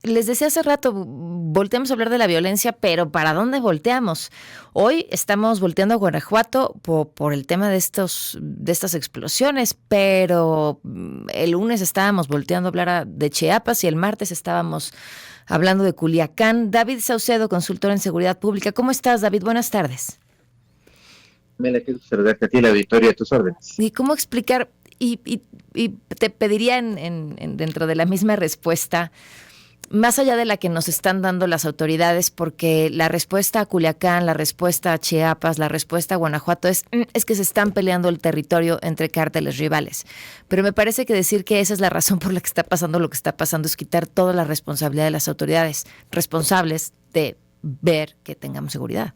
Les decía hace rato, volteamos a hablar de la violencia, pero ¿para dónde volteamos? Hoy estamos volteando a Guanajuato por el tema de estas explosiones, pero el lunes estábamos volteando a hablar de Chiapas y el martes estábamos hablando de Culiacán. David Saucedo, consultor en seguridad pública. ¿Cómo estás, David? Buenas tardes. Mela, quiero saludarte a ti, la auditoría, a tus órdenes. ¿Y cómo explicar? Y te pediría dentro de la misma respuesta, más allá de la que nos están dando las autoridades, porque la respuesta a Culiacán, la respuesta a Chiapas, la respuesta a Guanajuato es que se están peleando el territorio entre cárteles rivales. Pero me parece que decir que esa es la razón por la que está pasando lo que está pasando es quitar toda la responsabilidad de las autoridades responsables de ver que tengamos seguridad.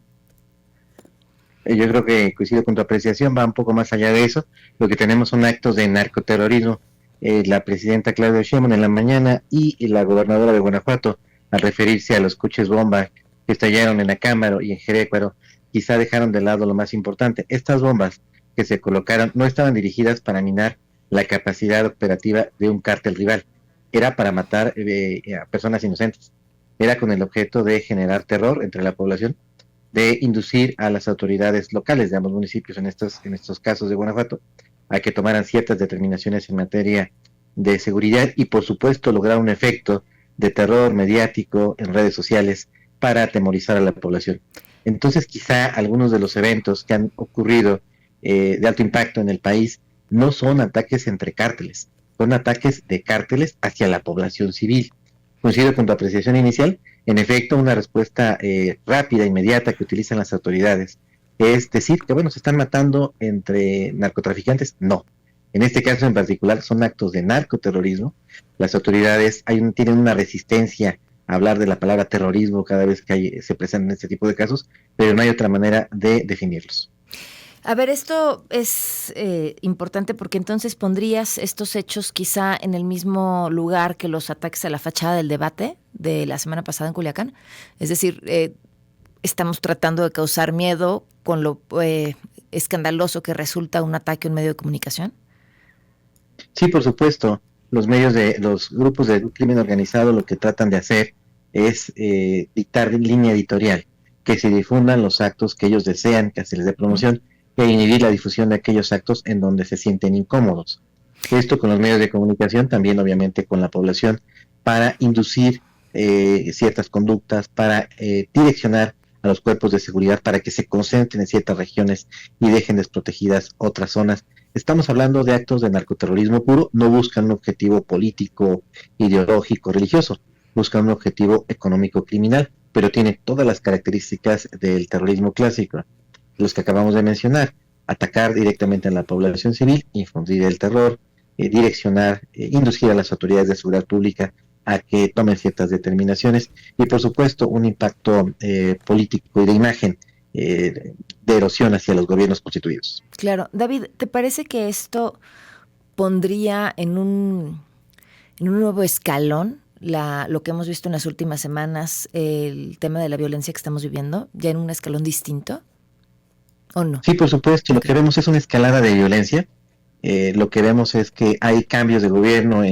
Yo creo que coincido con tu apreciación, va un poco más allá de eso. Lo que tenemos son actos de narcoterrorismo. La presidenta Claudia Sheinbaum en la mañana y la gobernadora de Guanajuato, al referirse a los coches bomba que estallaron en Acámbaro y en Jerécuaro, quizá dejaron de lado lo más importante. Estas bombas que se colocaron no estaban dirigidas para minar la capacidad operativa de un cártel rival, era para matar a personas inocentes. Era con el objeto de generar terror entre la población, de inducir a las autoridades locales de ambos municipios, en estos casos de Guanajuato, a que tomaran ciertas determinaciones en materia de seguridad y, por supuesto, lograr un efecto de terror mediático en redes sociales para atemorizar a la población. Entonces, quizá algunos de los eventos que han ocurrido de alto impacto en el país no son ataques entre cárteles, son ataques de cárteles hacia la población civil. Coincido con tu apreciación inicial. En efecto, una respuesta rápida, inmediata que utilizan las autoridades es decir que, bueno, se están matando entre narcotraficantes. No. En este caso en particular son actos de narcoterrorismo. Las autoridades tienen una resistencia a hablar de la palabra terrorismo cada vez que se presentan este tipo de casos, pero no hay otra manera de definirlos. A ver, esto es importante porque entonces pondrías estos hechos quizá en el mismo lugar que los ataques a la fachada del debate de la semana pasada en Culiacán. Es decir, estamos tratando de causar miedo con lo escandaloso que resulta un ataque a un medio de comunicación. Sí, por supuesto. Los grupos de crimen organizado lo que tratan de hacer es dictar línea editorial, que se difundan los actos que ellos desean, que se les dé promoción, e inhibir la difusión de aquellos actos en donde se sienten incómodos. Esto con los medios de comunicación, también obviamente con la población, para inducir ciertas conductas, para direccionar a los cuerpos de seguridad para que se concentren en ciertas regiones y dejen desprotegidas otras zonas. Estamos hablando de actos de narcoterrorismo puro, no buscan un objetivo político, ideológico, religioso, buscan un objetivo económico criminal, pero tiene todas las características del terrorismo clásico, los que acabamos de mencionar: atacar directamente a la población civil, infundir el terror, direccionar, inducir a las autoridades de seguridad pública a que tomen ciertas determinaciones y, por supuesto, un impacto político y de imagen, de erosión hacia los gobiernos constituidos. Claro. David, ¿te parece que esto pondría en un nuevo escalón lo que hemos visto en las últimas semanas, el tema de la violencia que estamos viviendo, ya en un escalón distinto? ¿O no? Sí, por supuesto, lo Ok. que vemos es una escalada de violencia. Lo que vemos es que hay cambios de gobierno,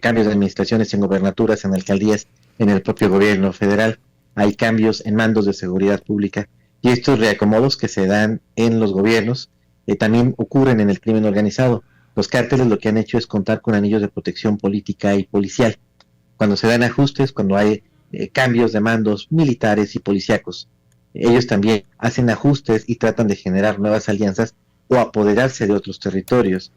cambios de administraciones en gobernaturas, en alcaldías, en el propio gobierno federal. Hay cambios en mandos de seguridad pública y estos reacomodos que se dan en los gobiernos también ocurren en el crimen organizado. Los cárteles lo que han hecho es contar con anillos de protección política y policial. Cuando se dan ajustes, cuando hay cambios de mandos militares y policíacos, ellos también hacen ajustes y tratan de generar nuevas alianzas o apoderarse de otros territorios.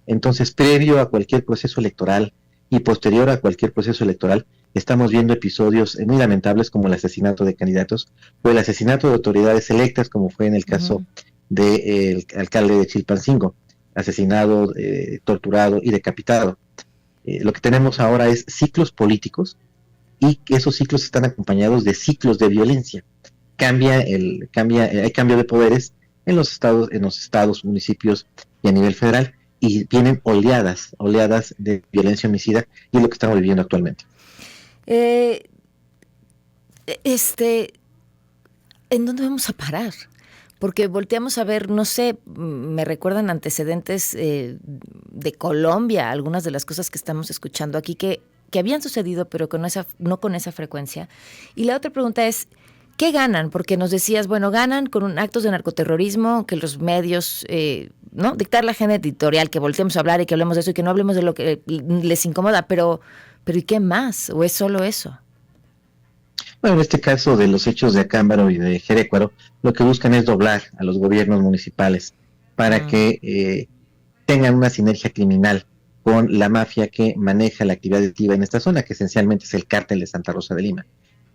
Entonces, previo a cualquier proceso electoral y posterior a cualquier proceso electoral, estamos viendo episodios muy lamentables como el asesinato de candidatos o el asesinato de autoridades electas, como fue en el caso Ujú. del alcalde de Chilpancingo, asesinado, torturado y decapitado. Lo que tenemos ahora es ciclos políticos y que esos ciclos están acompañados de ciclos de violencia. Hay cambio de poderes en los estados, municipios y a nivel federal, y vienen oleadas de violencia homicida, y es lo que estamos viviendo actualmente. Eh, este, ¿En dónde vamos a parar? Porque volteamos a ver, no sé, me recuerdan antecedentes de Colombia, algunas de las cosas que estamos escuchando aquí, que que habían sucedido, pero no con esa frecuencia. Y la otra pregunta es, ¿qué ganan? Porque nos decías, bueno, ganan con actos de narcoterrorismo, que los medios, ¿no? Dictar la agenda editorial, que volteemos a hablar y que hablemos de eso y que no hablemos de lo que les incomoda, pero ¿y qué más? ¿O es solo eso? Bueno, en este caso de los hechos de Acámbaro y de Jerécuaro, lo que buscan es doblar a los gobiernos municipales para que tengan una sinergia criminal con la mafia que maneja la actividad delictiva en esta zona, que esencialmente es el cártel de Santa Rosa de Lima.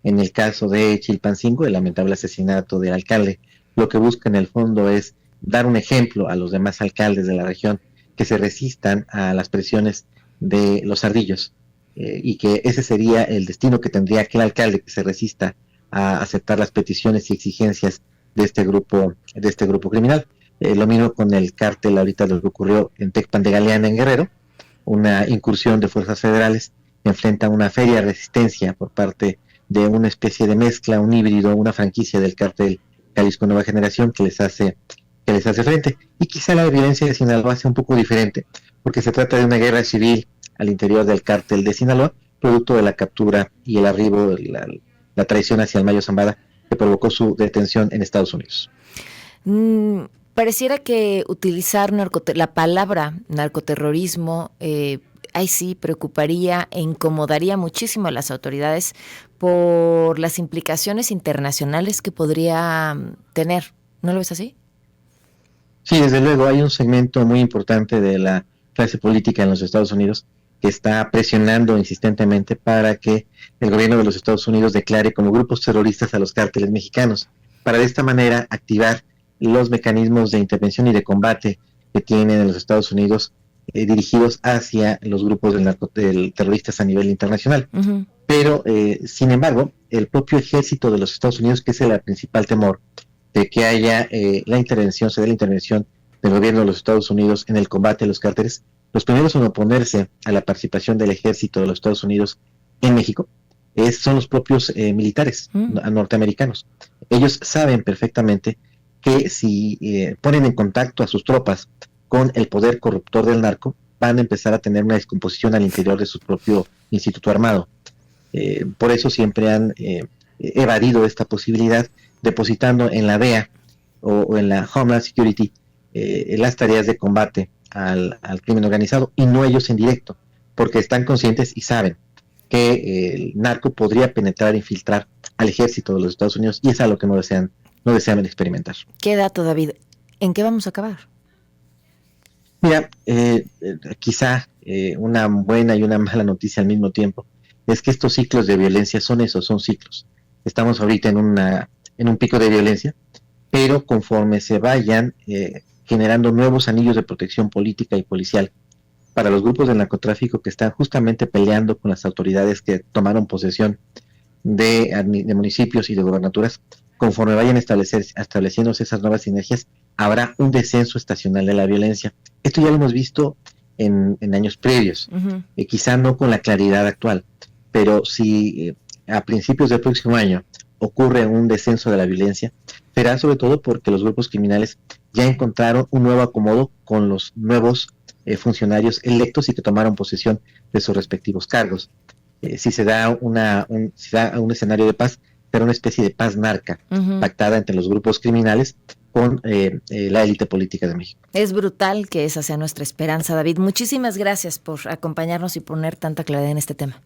En el caso de Chilpancingo, el lamentable asesinato del alcalde, lo que busca en el fondo es dar un ejemplo a los demás alcaldes de la región que se resistan a las presiones de los ardillos, y que ese sería el destino que tendría aquel alcalde que se resista a aceptar las peticiones y exigencias de este grupo criminal. Lo mismo con el cártel ahorita lo que ocurrió en Tecpan de Galeana en Guerrero, una incursión de fuerzas federales enfrenta una feria de resistencia por parte de una especie de mezcla, un híbrido, una franquicia del cártel Jalisco Nueva Generación que les hace frente. Y quizá la violencia de Sinaloa sea un poco diferente, porque se trata de una guerra civil al interior del cártel de Sinaloa, producto de la captura y el arribo, la traición hacia el Mayo Zambada, que provocó su detención en Estados Unidos. Pareciera que utilizar la palabra narcoterrorismo, ahí sí preocuparía e incomodaría muchísimo a las autoridades por las implicaciones internacionales que podría tener. ¿No lo ves así? Sí, desde luego, hay un segmento muy importante de la clase política en los Estados Unidos que está presionando insistentemente para que el gobierno de los Estados Unidos declare como grupos terroristas a los cárteles mexicanos, para de esta manera activar los mecanismos de intervención y de combate que tienen en los Estados Unidos dirigidos hacia los grupos del terroristas a nivel internacional. Uh-huh. Pero, sin embargo, el propio ejército de los Estados Unidos, que es el principal temor de que haya la intervención del gobierno de los Estados Unidos en el combate a los cárteles, los primeros en oponerse a la participación del ejército de los Estados Unidos en México son los propios militares norteamericanos. Ellos saben perfectamente que si ponen en contacto a sus tropas con el poder corruptor del narco, van a empezar a tener una descomposición al interior de su propio instituto armado. Por eso siempre han evadido esta posibilidad, depositando en la DEA o en la Homeland Security las tareas de combate al crimen organizado, y no ellos en directo, porque están conscientes y saben que el narco podría penetrar e infiltrar al ejército de los Estados Unidos, y es algo que no desean experimentar. ¿Qué dato, David? ¿En qué vamos a acabar? Mira, quizá una buena y una mala noticia al mismo tiempo es que estos ciclos de violencia son ciclos. Estamos ahorita en un pico de violencia, pero conforme se vayan generando nuevos anillos de protección política y policial para los grupos del narcotráfico que están justamente peleando con las autoridades que tomaron posesión de municipios y de gobernaturas, conforme vayan estableciéndose esas nuevas sinergias, habrá un descenso estacional de la violencia. Esto ya lo hemos visto en años previos, uh-huh. Quizá no con la claridad actual, pero si a principios del próximo año ocurre un descenso de la violencia, será sobre todo porque los grupos criminales ya encontraron un nuevo acomodo con los nuevos funcionarios electos y que tomaron posesión de sus respectivos cargos. Si se da un escenario de paz, será una especie de paz narca, uh-huh. pactada entre los grupos criminales con la élite política de México. Es brutal que esa sea nuestra esperanza, David. Muchísimas gracias por acompañarnos y poner tanta claridad en este tema.